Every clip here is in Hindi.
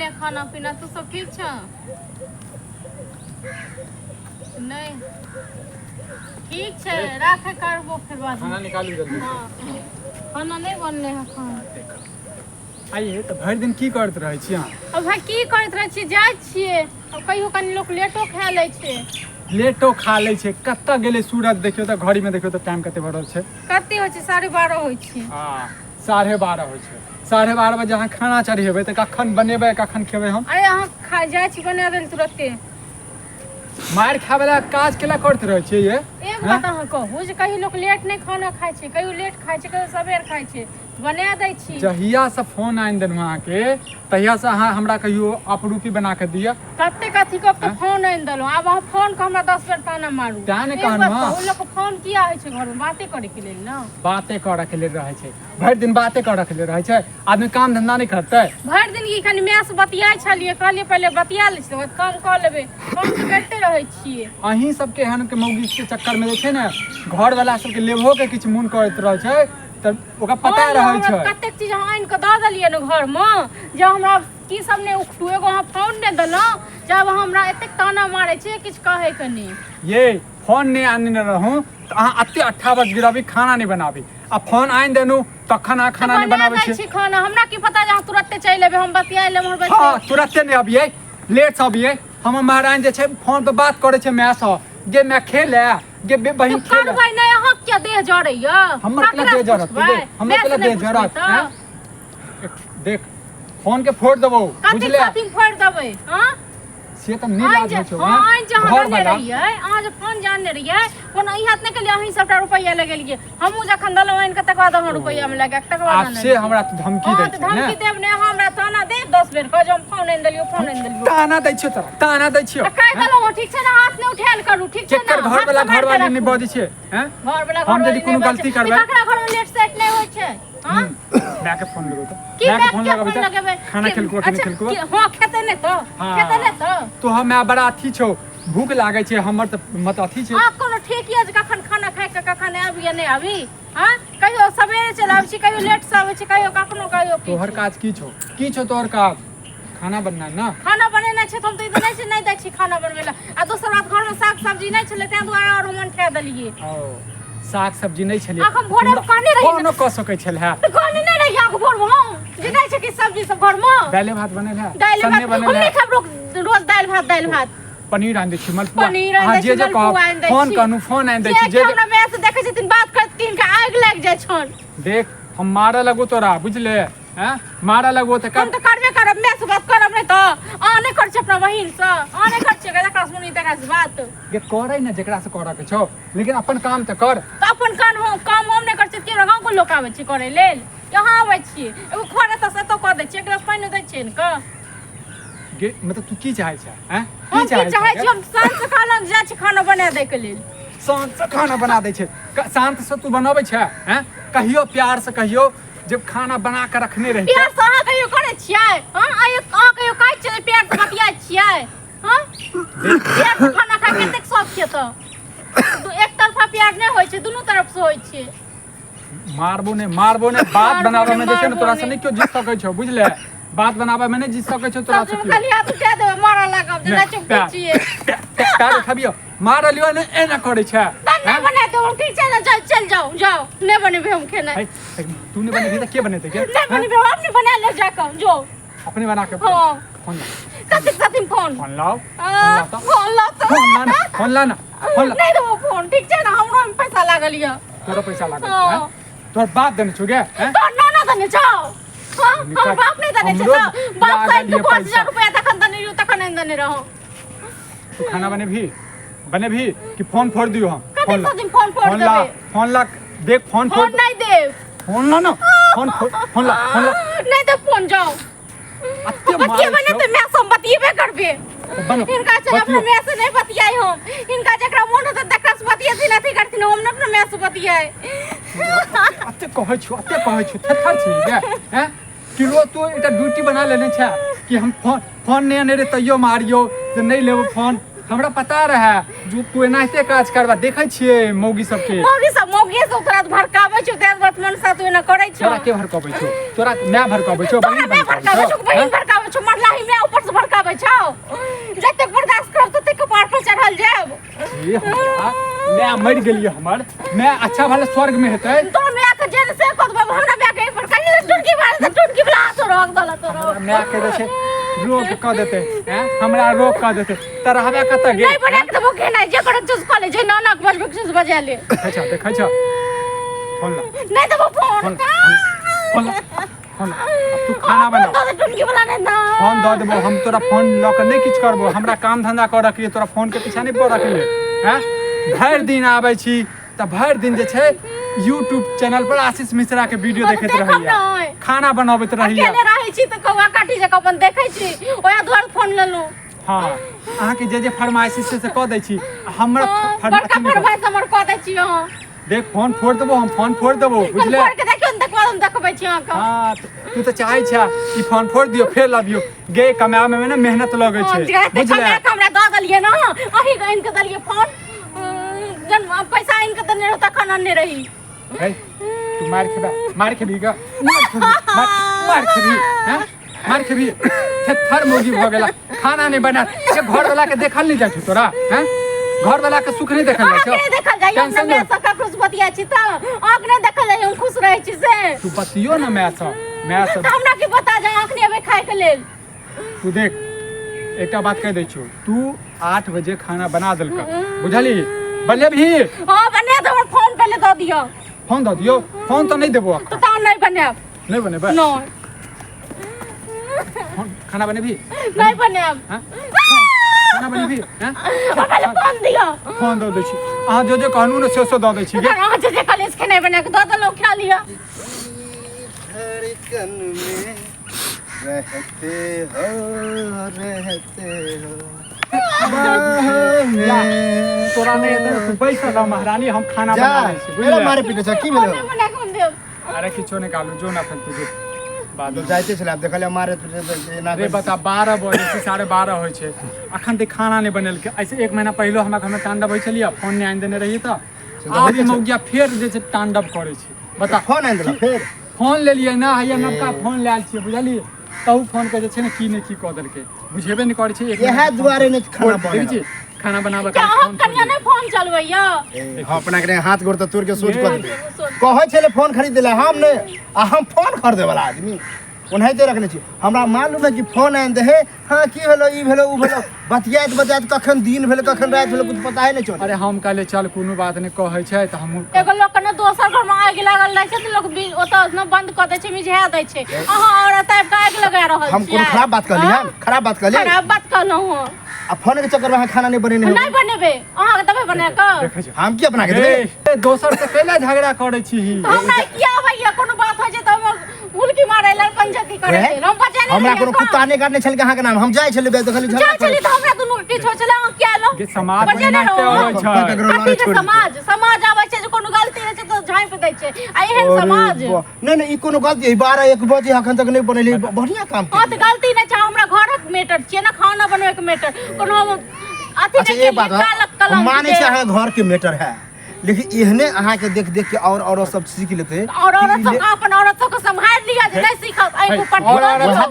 बनले खाना पीना तू सब ठीक छ नहीं ठीक छै राखे करबो फिर बाद खाना निकालू जल्दी हां खाना नहीं बनले है खाना आइए तो भर दिन की करत रहै छी अहाँ अब भाई की करत रहै छी जाय छियै अब कहियो कनी लोग लेटो खा लै छै लेटो खा लै छै कत्ता गेले सूरज देखियो त घड़ी में देखियो त टाइम कते भरल छै कते होय छै 12:30 होय छै हां 12:30 होय छै 12:30 बजे अहाँ खाना चढ़ेबै त कखन बनेबै कखन खेबै हम अरे अहाँ खा जाय छी बना देल तुरंते मार खावेला काज केला करत रहै छी ये एक बात अहाँ कहू जे कहीं लोग लेट नहीं खाना खाय छै कहियो लेट खाय छै कहियो सबेर खाय छै बना दै छी जहिया से फोन आइन देन वहां के तहिया से अहाँ हमरा कहियो अपरूपी बना के दिया कते कथी को तो फोन आइन देलो अब अहाँ फोन को हमरा 10 बेर ताना मारू क्या ने कहन मां उ लोग को फोन किया है छै घर में बातें करे के लेल ना बातें करे के लेल रहै छै भर दिन बातें करे के लेल रहै छै आदमी काम धंधा नहीं करतै भर दिन की खाली मैस बतियाय छलिए कहलिए पहले बतिया ले से काम कर लेबे काम तो करते रहै छिए अहीं सबके एहन के मौगी के चक्कर में जे छै ने घर वाला सबके लेबो के किछ मन करत रहै छै त ओका पता रहै छै कते चीज हम आइन के द देलिए न घर में जे हमरा की सब ने उठू एगो हम फोन ने देलो जब हमरा एते ताना मारे छै किछ कहे के नहीं ये फोन ने आनने रहूं त अहाँ अत्ते 28 गिराबी खाना नहीं बनाबी आ फोन आइन देनु तखन आ खाना नहीं बनाबै छै खाना हमरा की पता जे तुरंते चल लेबे हम बतिया ले हमर बच्चे हां तुरंते नहीं अबियै लेट से अबियै हम महाराज जे छै फोन पे बात करे छै मैं से गे मैं खेले गे बहिन खेले भाई नहीं अहाँ क्या देह जड़ैया हमर केला देह जड़त हमर केला देह जड़त देख फोन के फोड़ देबो बुझले कथि फोड़ देबै हां से त नहीं लाज हो छै हां घर वाला रहिए अहाँ जे फोन जानने रहिए कोनो ई हाथ नहीं के लिए अहीं सबटा रुपैया लगेलिए हमहु जखन दलो आइन के तक बाद हम रुपैया में लगा तक बाद से हमरा त धमकी दै छै धमकी देब ने हमरा ताना दे 10 बेर कह हम फोन आइन देलियो ताना दै छियो तोरा ताना दै छियो कह देलो ठीक छै ना हाथ ने उठाएल करू ठीक छै ना घर वाला घर वाली नहीं बजै छै हैं घर वाला हम यदि कोनो गलती करबै ककरा घर में लेट सेट नहीं होय छै हां मैं के फोन लगो तो मैं के फोन लगाबै खाना खेलको कि नहीं खेलको हां खेते ने तो तो हम बड़ा अथी छौ भूख लागे छै हमर त मत अथी छै हां कोनो ठीक है जे कखन खाना खाय के कखन आबी या नहीं आबी हां कहियो सवेरे चलाबै छी कहियो लेट से आबै छी कहियो कखनो कहियो तोहर काज की छौ तोहर काज खाना बनना ना खाना बनेना छै हम त इधर नहीं दै छी खाना बनवेला आ दोसर बात घर में साग सब्जी नहीं छले तै दुआरे और हम खा देलिए साग सब्जी नहीं छले हम भोर में कहने रही कोनो क सकै छल है त कहने नहीं रही आ भोर में जे नहीं छै कि सब्जी सब घर में दाल भात बनल है सन्ने बनल है हम रोज दाल भात पनीर आन दै छी मलपुआ हां जे कह फोन कनु फोन आन दै छी जे हमरा मैस देखे छथिन बात करत तीन के आग लाग जाय छन देख हम मारे लगो तोरा बुझले हैं मारा लगो त हम त करबे करब मैस बात करब नहीं तो आ नहीं कर छ अपना बहिन से आ नहीं कर छ जकरा सुनी तकरा से बात ये करे ना जकरा से करे के छौ लेकिन अपन काम त कर तो अपन काम हम नहीं कर छ के गांव को लोग आवे छी करे लेल कहां आवे छी एगो खरे त से तो कर दे छी एक गिलास पानी दै छी न क मतलब तू की चाहे छै हैं की चाहे छी हम शांत से खाना जा छी खाना बना दे के लेल शांत से खाना बना दै छै शांत से तू बनाबै छै हैं कहियो प्यार से कहियो जब खाना बना के रखने रही प्यार से अहाँ कहियो करे छियै हां अहाँ कहियो कहै छियै प्यार से बतिया छियै हां प्यार से खाना खा के तक सब छै तो एक तरफा प्यार नहीं होय छै दोनों तरफ से होय छै मारबो ने बात बनावे में देखे न तोरा से नहीं क्यों जीत सकै छौ बुझले बात बनावे में नहीं जीत सकै छौ तोरा से खाली हाथ उठा देबे मारा लागब जेना चुप छियै प्यार उठाबियो मार लियो ने एना करे छै नहीं बना दो ठीक छै ना चल जाओ नहीं बनेबे हम खाना तू नहीं बनेबी त के बनेते के नहीं बनेबे अपने बना ले जाकर जो अपने बना के हां फोन कथि फोन लाओ फोन ला ना नहीं दो फोन ठीक छै ना हमरो में पैसा लागल या तोरा पैसा लागल है तोर बाप देने छुगे हैं तो ना देने जाओ हां हम बाप नहीं देने छै बाप से 5000 रुपया तखन देने रहो तखन नहीं देने रहो तू खाना बने भी कि फोन फोड़ दियो हम फोन फोड़ देबे फोन ला देख फोन फोड़ नहीं दे फोन ला ना फोन ला नहीं दे फोन जाओ बतिया बने तो मैं सब बतिएबे करबे इनका चल अपने मैं से नहीं बतियाई हम इनका जकरा मन होत तकरा से बतियाती नहीं करती हम अपने मैं से बतियाई अते कहै छु थर छी हैं किलो तू एटा ड्यूटी बना लेने छै कि हम फोन नहीं रे तइयो मारियो जे नहीं लेबो फोन हमरा पता रहे जो तू एनाहिते काज करबा देखै छियै मौगी सब तोरा भड़काबै छौ तेज वर्तमान सा तू एना करै छौ तोरा के भड़काबै छौ तोरा मैं भड़काबै छौ बहिन भड़काबै छौ मरलाही मैं रे हमरा मैं मर गेलिए हमर मैं अच्छा भले स्वर्ग में हेतै तो मैं के जेल से को हमरा बे के पर कनी टुनकी मार दे टुनकी बला तो रोक दला तो मैं के दे छै रोक क देते हैं हमरा रोक क देते त रहबे कत गे नहीं बने के भूखे नहीं जे कर चूस कॉलेज है नानक बजबे चूस बजा ले अच्छा देखै छ फोन ला नहीं तो वो फोन फोन तू खाना बना टुनकी बला ने ना फोन दे देबो हम तोरा फोन ल के नहीं किछ करबो हमरा काम धंधा कर रखिए तोरा फोन के पीछा नहीं पड़ रखिए हैं भर दिन आबै छी त भर दिन जे छै YouTube चैनल पर आशीष मिश्रा के वीडियो देखैत रहिए खाना बनाबैत रहिए अकेले रहै छी त कौआ काटी जे अपन देखै छी ओया द्वार फोन लेलु हां अहाँ के जे फरमाइश से क दै छी हमरा फरमाइश हमर क दै छी हां देख फोन फोड़ देबो हम फोन फोड़ देबो बुझले फोड़ के देखियो देखबो हम देखबै छी अहाँ का हां तू त चाहै छ ई फोन फोड़ दियो फेर लबियो गे कमाए में ना मेहनत लगै छै बुझले हमरा द देलिए ना अही गइन के देलिए फोन जन पैसा इनके देने रहता खाना नहीं रही है तू मार खेबी ग मार खेबी हैं मार खेबी थर मोगी भ गेला खाना नहीं बना ये घर वाला के देखल नहीं जाय तोरा हैं घर वाला के सुख नहीं देखल जाय नहीं देखल जाय हम मैं सका खुश बतिया छी त आंख नहीं देखल जाय हम खुश रहै छी से तू बतियो ना मैं सब हमरा की बता जा आंख नहीं अबे खाए के लेल तू देख एकटा बात कह दै छियो तू 8 बजे खाना बना देलक बुझली बल्ले भी हां बने दो फोन पहले दे दियो फोन दे दियो फोन तो नहीं देबो तो नहीं बने बस नो खाना बने भी नहीं बने खाना बने भी हैं पहले फोन दियो फोन दे छी आ जो कहनु ने से दे दै छी गे हां जे कॉलेज के नहीं बने के दे दो खा लिया धड़कन में रहते हो तोरा नहीं तू पैसा ला महारानी हम खाना बना रहे छी मेरे मारे पीटे छ की भेलो बने के देव अरे किछो नहीं कालू जो ना फल तुझे बाद जाइते छला देखले मारे पीटे ना रे बता 12 बजे से 12:30 होय छै अखन तक खाना नहीं बनल के ऐसे एक महीना पहले हमरा घर में तांडव होय छलिए फोन नहीं आन देने रही त आब मौगिया फेर जे छै तांडव करे छै बता फोन आन देला फेर फोन ले लिए ना हैया नवका फोन ले आल छिए बुझली तहु फोन के जे छै ने की ने की क देलके बुझेबे नहीं करे छै इहे दुआरे ने खाना बने छी खाना बनाबे क्या हम कन्या ने फोन चलबैया हम अपना के हाथ गोड़ त तोड़ के सोच कर दे कहै छले फोन खरीद देला हम ने आ हम फोन खरीदे वाला आदमी ओनाहिते रखने छी हमरा मालूम है कि फोन आन दे हां की भेलो ई भेलो उ भेलो बतियात कखन दिन भेलो कखन रात भेलो कुछ पता है नहीं चल अरे हम कहले चल कोनो बात नहीं कहै छै त हम एगो लोग ने दोसर घर में आग लागल रहे छै त लोग ओता न बंद क दे छै मिझा दे छै अहाँ औरत आब के आग लगा रहल छी हम कोन खराब बात कहली हम खराब बात कहली खराब बात कहलौ हूं आ फोन के चक्कर में खाना नहीं बनेने नहीं बनेबे अहाँ के दबे बने का हम की अपना के देबे दोसर से पहले झगड़ा करे छी हमरा किया भैया कोनो बात हो छै त हम मुलकी मारै ल पंचायती करे छै हम बचा नहीं हमरा कोनो कुत्ता नहीं काटने छल के अहाँ के नाम हम जाय छले देखली जा चली त हमरा दुनु के किछ हो छले अहाँ क्या लो के समाज में नाते होय छै समाज आबै छै जे कोनो गलती है छै त झाँप दै छै आ एहन समाज नहीं ई कोनो गलती 12-1 बजे अखन तक नहीं बनेली बढ़िया काम हां त गलती नहीं छै हमरा घरक मैटर छियै ना खाना बनवे के मैटर कोनो अथी अच्छा ये बात है माने छै अहाँ घर के मैटर है लेकिन एहने अहाँ के देख के और सब सीख लेते और औरत सब अपन औरत सब को संभाल लिया जे नहीं सीखत आई ऊपर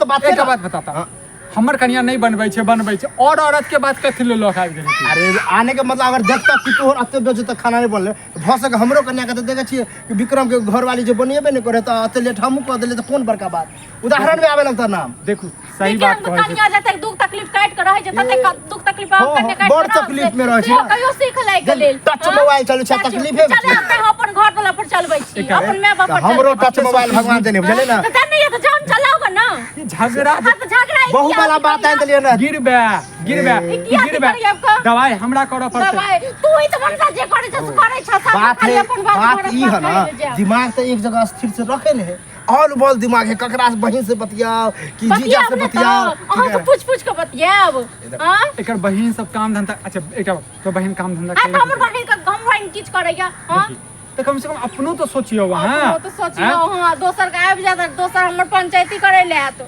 तो बात एक बात बताता हमर कन्या नहीं बनबै छै और औरत के बात कथि ले लोक आबि गेल अरे आने के मतलब अगर देखता कि तोहर अते बजे तक खाना नहीं बनले भ सके हमरो कन्या के देखे छिए कि विक्रम के घर वाली जो बनिएबे नहीं करे त अते लेट हमहु क देले त कोन बड़का बात उदाहरण में आवे लगता नाम देखू सही बात कहै छै कन्या जते दुख तकलीफ काट के रहे छै तते दुख तकलीफ हम कन्या काट बड़ तकलीफ में रहे छै कहियो सीख लै गेल टच मोबाइल चलू छै तकलीफ है चल अपन घर वाला पर चलबै छी अपन माय बाप पर हमरो टच मोबाइल भगवान देने बुझले ना त नहीं है त जान चलाओगे ना झगड़ा बहुत बड़ा बात है तलिए ना गिरबे दवाई हमरा करऽ पड़तै दवाई तू ही त मनसा जे करे छ करे छ सब बात ई है ना दिमाग तो एक जगह स्थिर से रखे ने ऑल बॉल दिमाग है ककरा से बहिन से बतियाओ कि जीजा से बतियाओ अहाँ तो पूछ के बतियाब हां एकर बहिन सब काम धंधा अच्छा एकटा तो बहिन काम धंधा करे हमर बहिन का हम बहिन किछ करैया हां तो कम से कम अपनो तो सोचियो हां तो सोचियो हां दोसर का आबि जात दोसर हमर पंचायती करे ले आत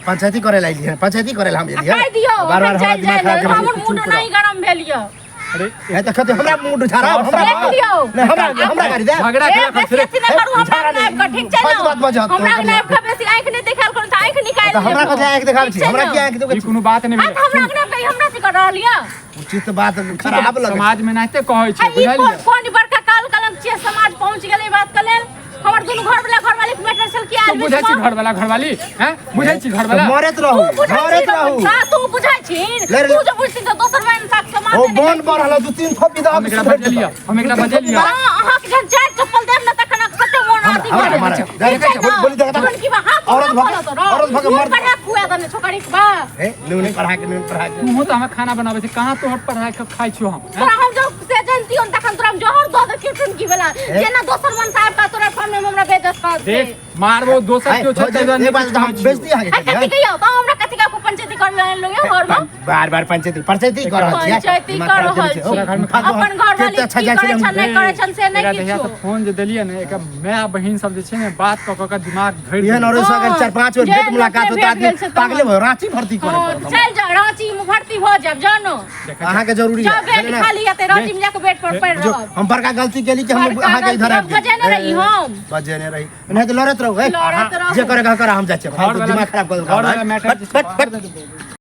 पंचायती करे लाई है पंचायती करे हम एलिया कह दियो बार-बार हमर मूड नहीं गरम भेलियो अरे ये त खते हमरा मूड झरा हमरा कर दे झगड़ा के ठीक छै हमरा नाम का बेसी आंख नहीं देखाल कोन आंख निकाल हमरा कथे आंख देखाल छी हमरा की आंख देबै कोनो बात नहीं हमरा से कर रहलिया उचित बात खराब लगे समाज में नाते कहै छै ई बुझलियै कोन बड़का काल कलम छियै समाज पहुंच गेलै बात के लेल हमर दुनू घरवाली मैटर छल की तू आदमी बुझै छी घरवाली हैं बुझै छी घरवाला मरत रहू तू बुझै छी तू जो बुझती त दोसर बहन साथ समान ओ बोन बढ़ल दू तीन थोप विदा हम एकरा बजेलियै अहाँ के जन चार चप्पल देब न तखन कते मोन आती बोली औरत भग मर पढ़ा खुआ दने छोकरी के बा ए नून पढ़ा के तू तो हमें खाना बनाबै छी कहां तोहर पढ़ाई के खाइ छियो हम तोरा हम जो से जानती हन तखन तोरा जोहर द दे किटन की बेला जेना दोसर मन साहब का तोरा सामने में हमरा बेइज्जत कर दे देख मारबो दोसर क्यों छै ये बात हम बेइज्जती आगे कथि के यो त हमरा कथि का पंचायती कर लो यो घर में बार पंचायती कर रहल छियै पंचायती कर रहल छी अपन घर वाली अच्छा जाय छै नहीं करे छन से नहीं किछो फोन जे देलियै ने एक माय बहिन सब जे छै ने बात क के दिमाग भरि एहन और अगर 4-5 बेर भेट मुलाकात होता आदमी पागले भ रांची भर्ती करे चल जा रांची में भर्ती हो जाब जानो अहाँ के जरूरी है बेड खाली है रांची में जाके बेड पर पड़ रहो हम बड़का गलती केली कि हम अहाँ के इधर आबि बजे न रही हम बजे न रही नहीं तो लड़त रहो जे करे हम जाय छै दिमाग खराब कर घर वाला मैटर